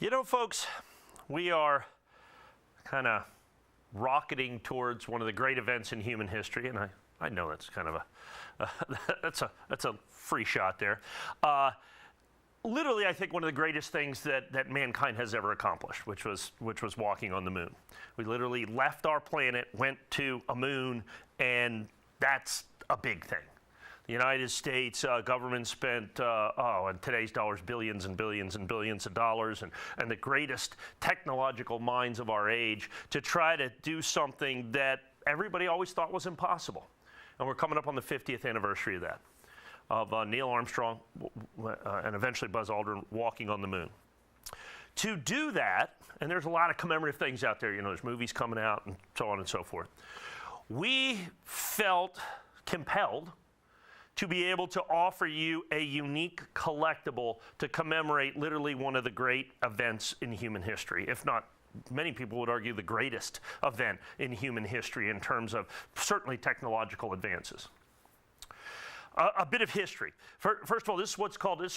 You know, folks, we are kind of rocketing towards one of the great events in human history, and I know that's kind of that's a free shot there. Literally, I think one of the greatest things that mankind has ever accomplished, which was walking on the moon. We literally left our planet, went to a moon, and that's a big thing. The United States government spent, in today's dollars, billions and billions and billions of dollars, and the greatest technological minds of our age to try to do something that everybody always thought was impossible. And we're coming up on the 50th anniversary of that, of Neil Armstrong and eventually Buzz Aldrin walking on the moon. To do that, and there's a lot of commemorative things out there, you know, there's movies coming out and so on and so forth. We felt compelled to be able to offer you a unique collectible to commemorate literally one of the great events in human history, if not, many people would argue, the greatest event in human history in terms of certainly technological advances. A bit of history. First of all, this is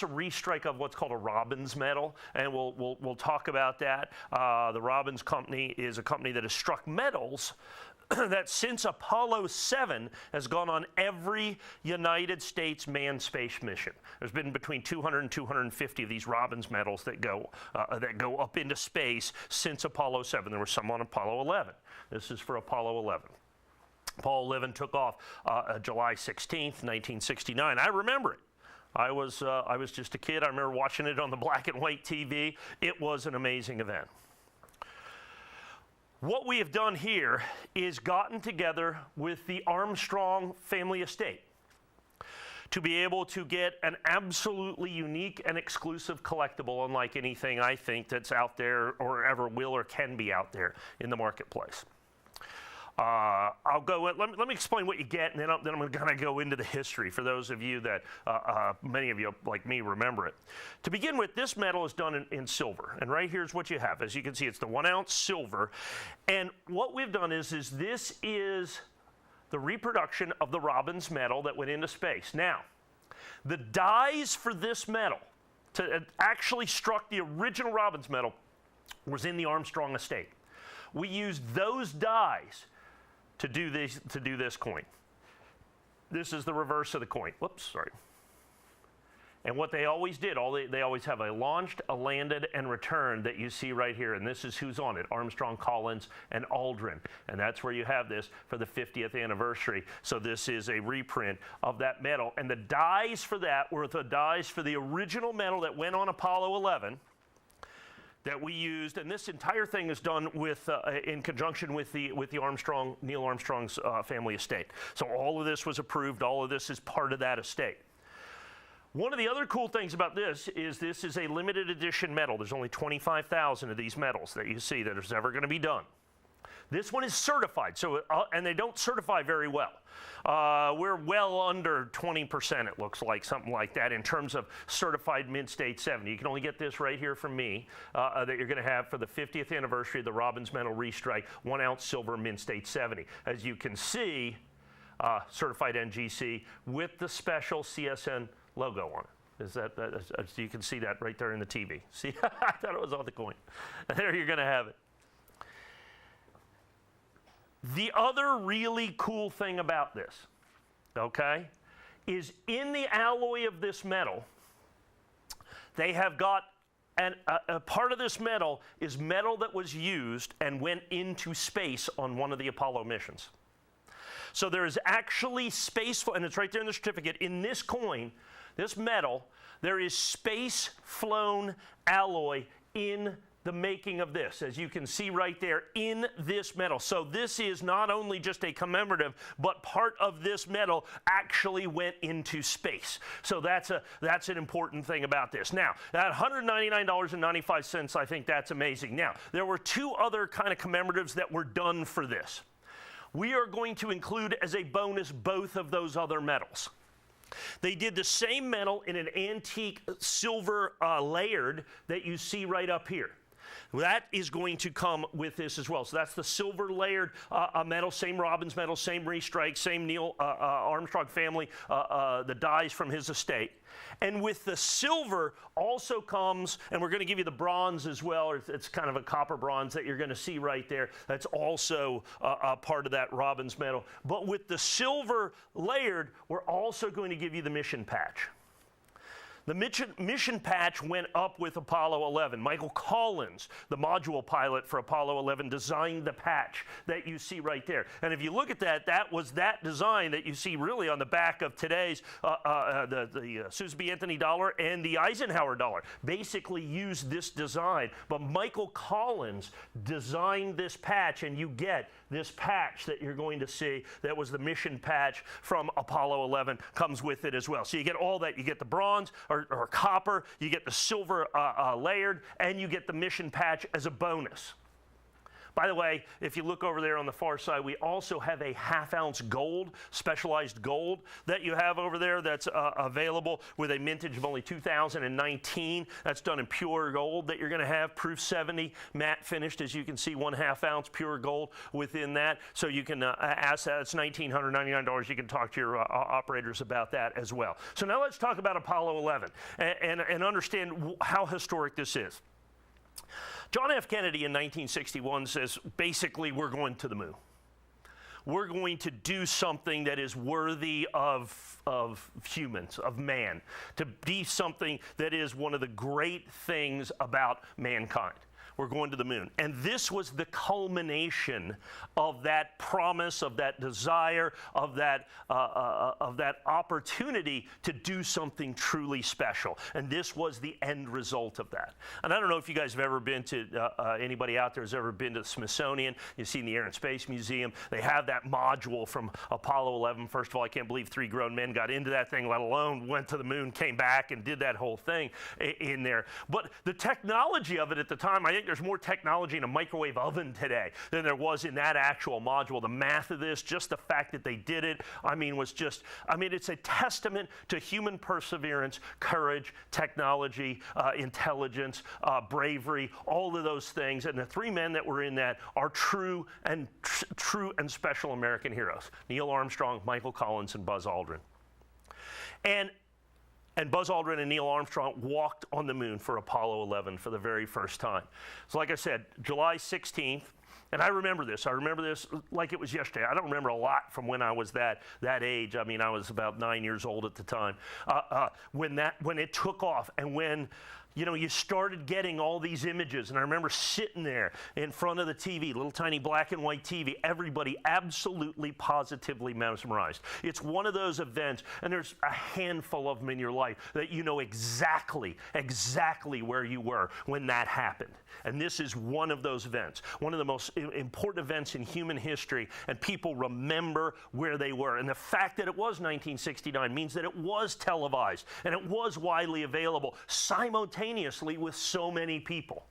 a restrike of what's called a Robbins Medal, and we'll talk about that. The Robbins company is a company that has struck medals that since Apollo 7 has gone on every United States manned space mission. There's been between 200 and 250 of these Robbins medals that go up into space since Apollo 7. There were some on Apollo 11. This is for Apollo 11. Apollo 11 took off July 16th, 1969. I remember it. I was just a kid. I remember watching it on the black and white TV. It was an amazing event. What we have done here is gotten together with the Armstrong family estate to be able to get an absolutely unique and exclusive collectible unlike anything I think that's out there or ever will or can be out there in the marketplace. Let me explain what you get, and then I'm going to go into the history for those of you that, many of you like me remember it. To begin with, this medal is done in silver, and right here's what you have. As you can see, it's the 1 ounce silver, and what we've done is this is the reproduction of the Robbins medal that went into space. Now, the dies for this medal, to actually struck the original Robbins medal, was in the Armstrong estate. We used those dies to do this coin. This is the reverse of the coin. Whoops, sorry. And what they always did, they always have a launched, a landed, and returned that you see right here. And this is who's on it: Armstrong, Collins, and Aldrin. And that's where you have this for the 50th anniversary. So this is a reprint of that medal. And the dies for that were the dies for the original medal that went on Apollo 11. That we used, and this entire thing is done with in conjunction with the Neil Armstrong's family estate. So all of this was approved. All of this is part of that estate. One of the other cool things about this is a limited edition medal. There's only 25,000 of these medals that you see that is ever going to be done. This one is certified, and they don't certify very well. We're well under 20%, it looks like, something like that, in terms of certified Mint State 70. You can only get this right here from me, that you're going to have for the 50th anniversary of the Robbins Metal Restrike, 1 ounce silver Mint State 70. As you can see, certified NGC with the special CSN logo on it. You can see that right there in the TV. See, I thought it was on the coin. And there you're going to have it. The other really cool thing about this, okay, is in the alloy of this metal, they have got a part of this metal is metal that was used and went into space on one of the Apollo missions. So there is actually space, and it's right there in the certificate, in this coin, this metal, there is space-flown alloy in the making of this, as you can see right there in this metal. So this is not only just a commemorative, but part of this metal actually went into space. So that's an important thing about this. Now, at $199.95, I think that's amazing. Now, there were two other kind of commemoratives that were done for this. We are going to include as a bonus both of those other medals. They did the same medal in an antique silver layered that you see right up here. That is going to come with this as well. So that's the silver layered medal, same Robbins Medal, same restrike, same Neil Armstrong family, the dies from his estate. And with the silver also comes, and we're going to give you the bronze as well. It's kind of a copper bronze that you're going to see right there. That's also a part of that Robbins Medal. But with the silver layered, we're also going to give you the mission patch. The mission patch went up with Apollo 11. Michael Collins, the module pilot for Apollo 11, designed the patch that you see right there. And if you look at that, that was that design that you see really on the back of today's the Susan B. Anthony dollar and the Eisenhower dollar. Basically used this design. But Michael Collins designed this patch, and you get this patch that you're going to see that was the mission patch from Apollo 11 comes with it as well. So you get all that. You get the bronze or copper, you get the silver layered, and you get the mission patch as a bonus. By the way, if you look over there on the far side, we also have a half-ounce gold, specialized gold that you have over there that's available with a mintage of only 2019. That's done in pure gold that you're going to have, proof 70, matte finished, as you can see, 1/2 ounce pure gold within that. So you can ask that. It's $1,999. You can talk to your operators about that as well. So now let's talk about Apollo 11 and understand how historic this is. John F. Kennedy in 1961 says, basically, we're going to the moon. We're going to do something that is worthy of humans, of man, to be something that is one of the great things about mankind. We're going to the moon. And this was the culmination of that promise, of that desire, of that opportunity to do something truly special. And this was the end result of that. And I don't know if you guys have ever been to, anybody out there has ever been to the Smithsonian. You've seen the Air and Space Museum. They have that module from Apollo 11. First of all, I can't believe 3 grown men got into that thing, let alone went to the moon, came back, and did that whole thing in there. But the technology of it at the time, I think there's more technology in a microwave oven today than there was in that actual module. The math of this, just the fact that they did it, was just, it's a testament to human perseverance, courage, technology, intelligence, bravery, all of those things. And the 3 men that were in that are true and special American heroes: Neil Armstrong, Michael Collins, and Buzz Aldrin. And Buzz Aldrin and Neil Armstrong walked on the moon for Apollo 11 for the very first time. So like I said, July 16th, and I remember this like it was yesterday. I don't remember a lot from when I was that age. I was about 9 years old at the time. When it took off, and when you started getting all these images, and I remember sitting there in front of the TV, little tiny black and white TV, everybody absolutely positively mesmerized. It's one of those events, and there's a handful of them in your life that you know exactly where you were when that happened. And this is one of those events, one of the most important events in human history, and people remember where they were. And the fact that it was 1969 means that it was televised, and it was widely available simultaneously with so many people.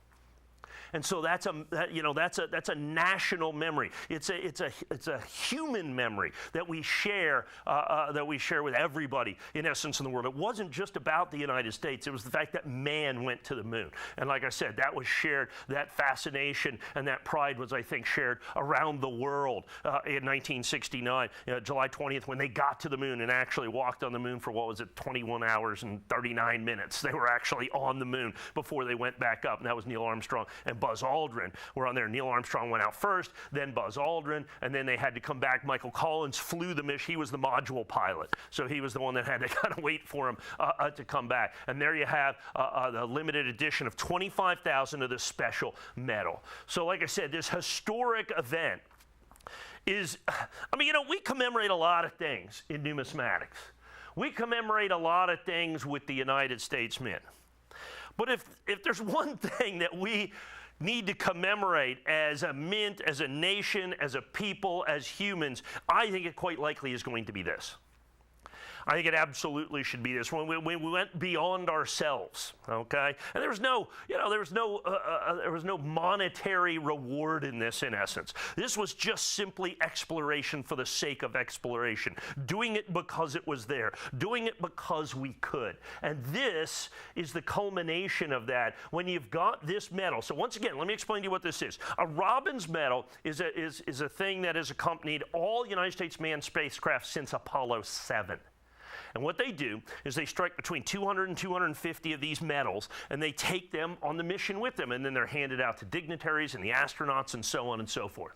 And so that's a national memory. It's a human memory that we share with everybody, in essence, in the world. It wasn't just about the United States. It was the fact that man went to the moon. And like I said, that was shared. That fascination and that pride was, I think, shared around the world in 1969, July 20th, when they got to the moon and actually walked on the moon for 21 hours and 39 minutes. They were actually on the moon before they went back up. And that was Neil Armstrong and Buzz Aldrin were on there. Neil Armstrong went out first, then Buzz Aldrin, and then they had to come back. Michael Collins flew the mission. He was the module pilot, so he was the one that had to kind of wait for him to come back. And there you have the limited edition of 25,000 of this special medal. So like I said, this historic event is, we commemorate a lot of things in numismatics. We commemorate a lot of things with the United States Mint. But if there's one thing that we need to commemorate as a mint, as a nation, as a people, as humans, I think it quite likely is going to be this. I think it absolutely should be this. When we went beyond ourselves, okay? And there was no monetary reward in this, in essence. This was just simply exploration for the sake of exploration, doing it because it was there, doing it because we could. And this is the culmination of that when you've got this medal. So once again, let me explain to you what this is. A Robbins Medal is a thing that has accompanied all United States manned spacecraft since Apollo 7. And what they do is they strike between 200 and 250 of these medals, and they take them on the mission with them, and then they're handed out to dignitaries and the astronauts and so on and so forth.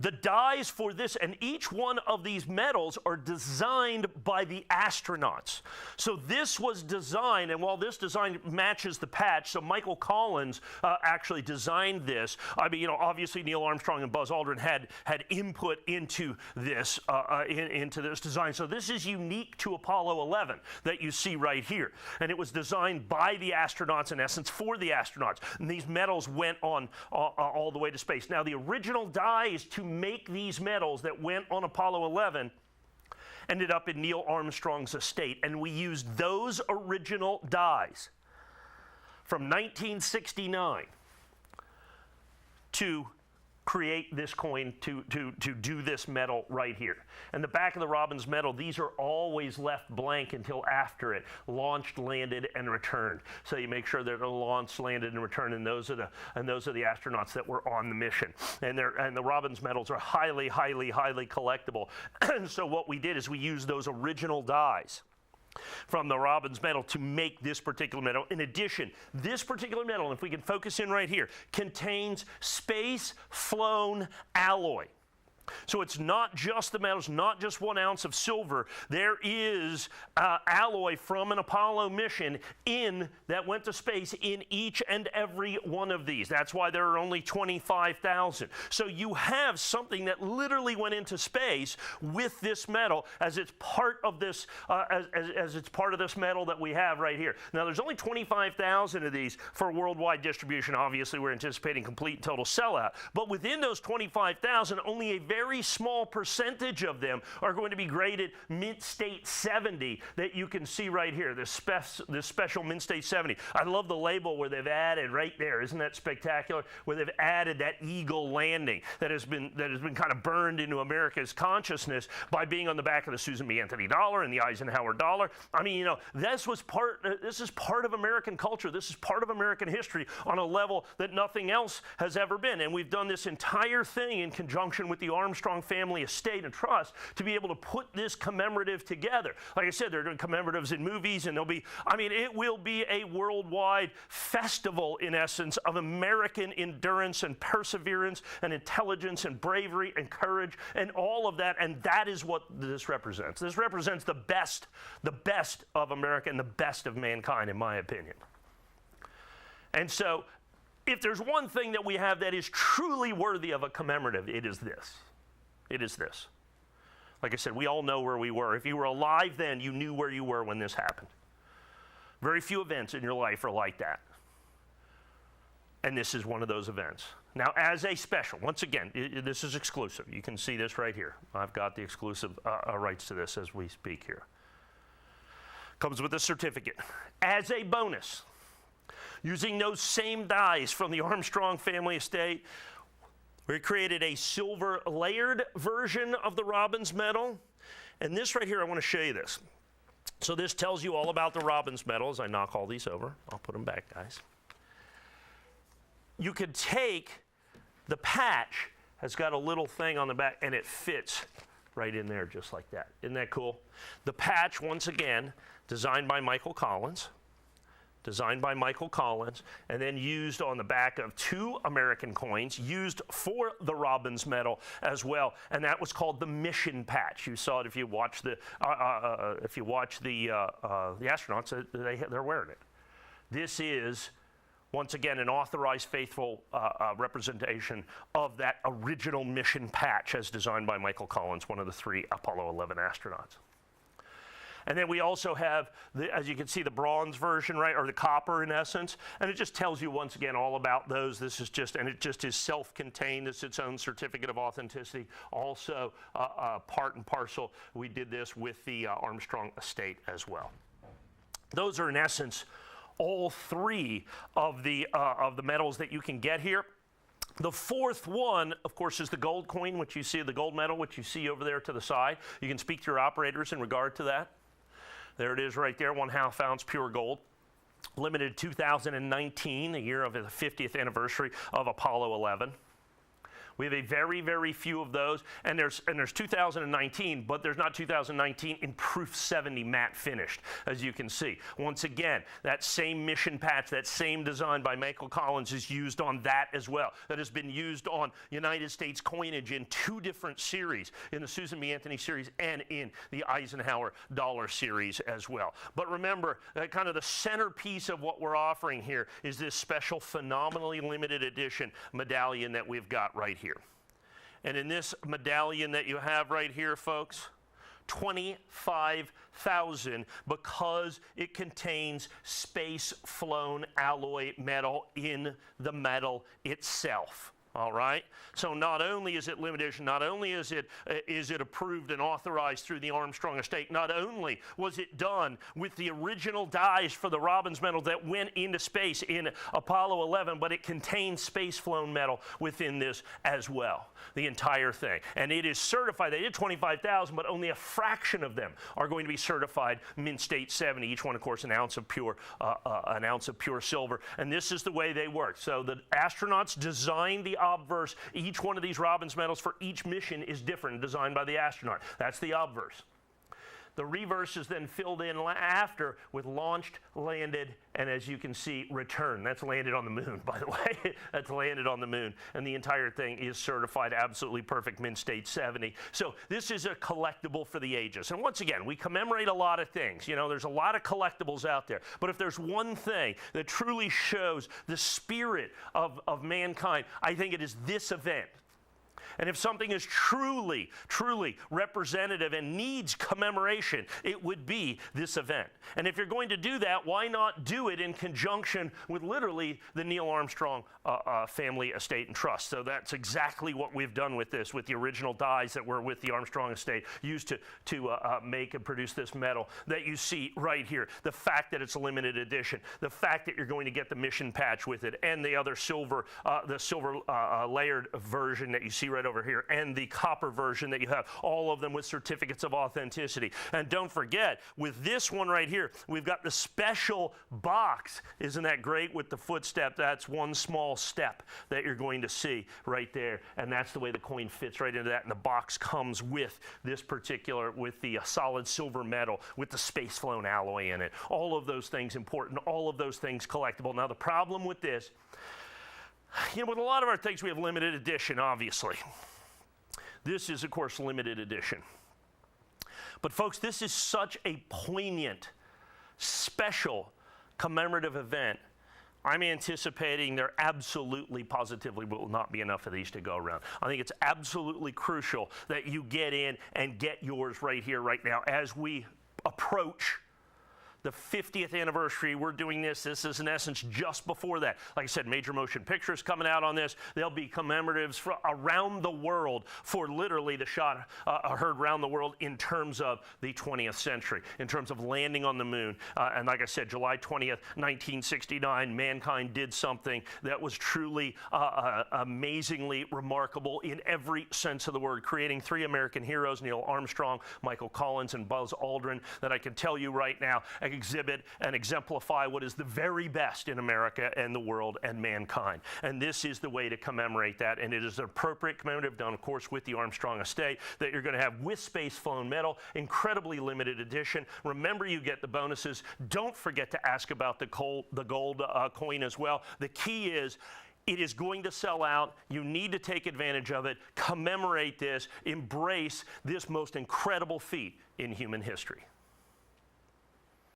The dies for this, and each one of these medals are designed by the astronauts. So this was designed, and while this design matches the patch, so Michael Collins actually designed this. I mean, obviously Neil Armstrong and Buzz Aldrin had input into this into this design. So this is unique to Apollo 11 that you see right here, and it was designed by the astronauts, in essence, for the astronauts. And these medals went on all the way to space. Now, the original dies to make these medals that went on Apollo 11 ended up in Neil Armstrong's estate, and we used those original dies from 1969 to create this coin, to do this medal right here. And the back of the Robbins Medal, these are always left blank until after it launched, landed, and returned. So you make sure that it launched, landed, and returned, and those are the astronauts that were on the mission. And the Robbins Medals are highly, highly, highly collectible. And so what we did is we used those original dies from the Robbins Medal to make this particular medal. In addition, this particular medal, if we can focus in right here, contains space-flown alloy. So it's not just the metals, not just 1 ounce of silver. There is alloy from an Apollo mission that went to space in each and every one of these. That's why there are only 25,000. So you have something that literally went into space with this medal as it's part of this as it's part of this medal that we have right here. Now there's only 25,000 of these for worldwide distribution. Obviously, we're anticipating complete and total sellout. But within those 25,000, only a very small percentage of them are going to be graded Mint State 70 that you can see right here, this special Mint State 70. I love the label where they've added right there. Isn't that spectacular? Where they've added that eagle landing that has been kind of burned into America's consciousness by being on the back of the Susan B. Anthony dollar and the Eisenhower dollar. I mean, this is part of American culture. This is part of American history on a level that nothing else has ever been. And we've done this entire thing in conjunction with the Armstrong family estate and trust to be able to put this commemorative together. Like I said, they're doing commemoratives in movies, and it will be a worldwide festival, in essence, of American endurance and perseverance and intelligence and bravery and courage and all of that, and that is what this represents. This represents the best of America and the best of mankind, in my opinion. And so, if there's one thing that we have that is truly worthy of a commemorative, it is this. It is this. Like I said, we all know where we were. If you were alive then, you knew where you were when this happened. Very few events in your life are like that. And this is one of those events. Now, as a special, once again, this is exclusive. You can see this right here. I've got the exclusive rights to this as we speak here. Comes with a certificate. As a bonus, using those same dies from the Armstrong family estate, we created a silver layered version of the Robbins Medal. And this right here, I want to show you this. So this tells you all about the Robbins Medal as I knock all these over. I'll put them back, guys. You could take the patch, has got a little thing on the back, and it fits right in there just like that. Isn't that cool? The patch, once again, designed by Michael Collins. And then used on the back of 2 American coins, used for the Robbins Medal as well, and that was called the mission patch. You saw it if you watch the astronauts; they're wearing it. This is, once again, an authorized, faithful representation of that original mission patch as designed by Michael Collins, one of the 3 Apollo 11 astronauts. And then we also have, as you can see, the bronze version, right, or the copper in essence. And it just tells you once again all about those. This is just, and it just is self-contained. It's its own certificate of authenticity. Also, part and parcel, we did this with the Armstrong estate as well. Those are in essence all three of the medals that you can get here. The fourth one, of course, is the gold coin, which you see, the gold medal, which you see over there to the side. You can speak to your operators in regard to that. There it is right there, 1/2 ounce pure gold. Limited 2019, the year of the 50th anniversary of Apollo 11. We have a very, very few of those, and there's 2019, but there's not 2019 in proof 70 matte finished, as you can see. Once again, that same mission patch, that same design by Michael Collins is used on that as well. That has been used on United States coinage in 2 different series, in the Susan B. Anthony series and in the Eisenhower dollar series as well. But remember, kind of the centerpiece of what we're offering here is this special, phenomenally limited edition medallion that we've got right here. And in this medallion that you have right here, folks, 25,000, because it contains space-flown alloy metal in the metal itself. All right. So not only is it limited edition, not only is it approved and authorized through the Armstrong estate, not only was it done with the original dies for the Robbins Metal that went into space in Apollo 11, but it contains space-flown metal within this as well, the entire thing. And it is certified. They did 25,000, but only a fraction of them are going to be certified Mint State 70. Each one, of course, an ounce of pure silver. And this is the way they work. So the astronauts designed the obverse. Each one of these Robbins medals for each mission is different, designed by the astronaut. That's the obverse. The reverse is then filled in after with launched, landed, and as you can see, returned. That's landed on the moon, by the way. That's landed on the moon. And the entire thing is certified absolutely perfect Mint State 70. So this is a collectible for the ages. And once again, we commemorate a lot of things. You know, there's a lot of collectibles out there. But if there's one thing that truly shows the spirit of mankind, I think it is this event. And if something is truly, truly representative and needs commemoration, it would be this event. And if you're going to do that, why not do it in conjunction with literally the Neil Armstrong family estate and trust? So that's exactly what we've done with this, with the original dies that were with the Armstrong estate used to make and produce this medal that you see right here. The fact that it's a limited edition, the fact that you're going to get the mission patch with it, and the other silver, layered version that you see right over here, and the copper version that you have, all of them with certificates of authenticity. And don't forget, with this one right here, we've got the special box. Isn't that great with the footstep? That's one small step that you're going to see right there, and that's the way the coin fits right into that. And the box comes with this particular, with the solid silver metal, with the space-flown alloy in it. All of those things important, all of those things collectible. Now the problem with this, you know, with a lot of our things, we have limited edition, obviously. This is, of course, limited edition. But, folks, this is such a poignant, special, commemorative event. I'm anticipating there absolutely, positively will not be enough of these to go around. I think it's absolutely crucial that you get in and get yours right here, right now, as we approach the 50th anniversary. We're doing this. This is, in essence, just before that. Like I said, Major Motion Pictures coming out on this. There'll be commemoratives from around the world for literally the shot heard around the world in terms of the 20th century, in terms of landing on the moon. And like I said, July 20th, 1969, mankind did something that was truly amazingly remarkable in every sense of the word, creating 3 American heroes, Neil Armstrong, Michael Collins, and Buzz Aldrin, that I can tell you right now exhibit and exemplify what is the very best in America and the world and mankind. And this is the way to commemorate that, and it is an appropriate commemorative done, of course, with the Armstrong estate that you're going to have with space-flown metal, incredibly limited edition. Remember, you get the bonuses. Don't forget to ask about the gold coin as well. The key is, it is going to sell out. You need to take advantage of it, commemorate this, embrace this most incredible feat in human history.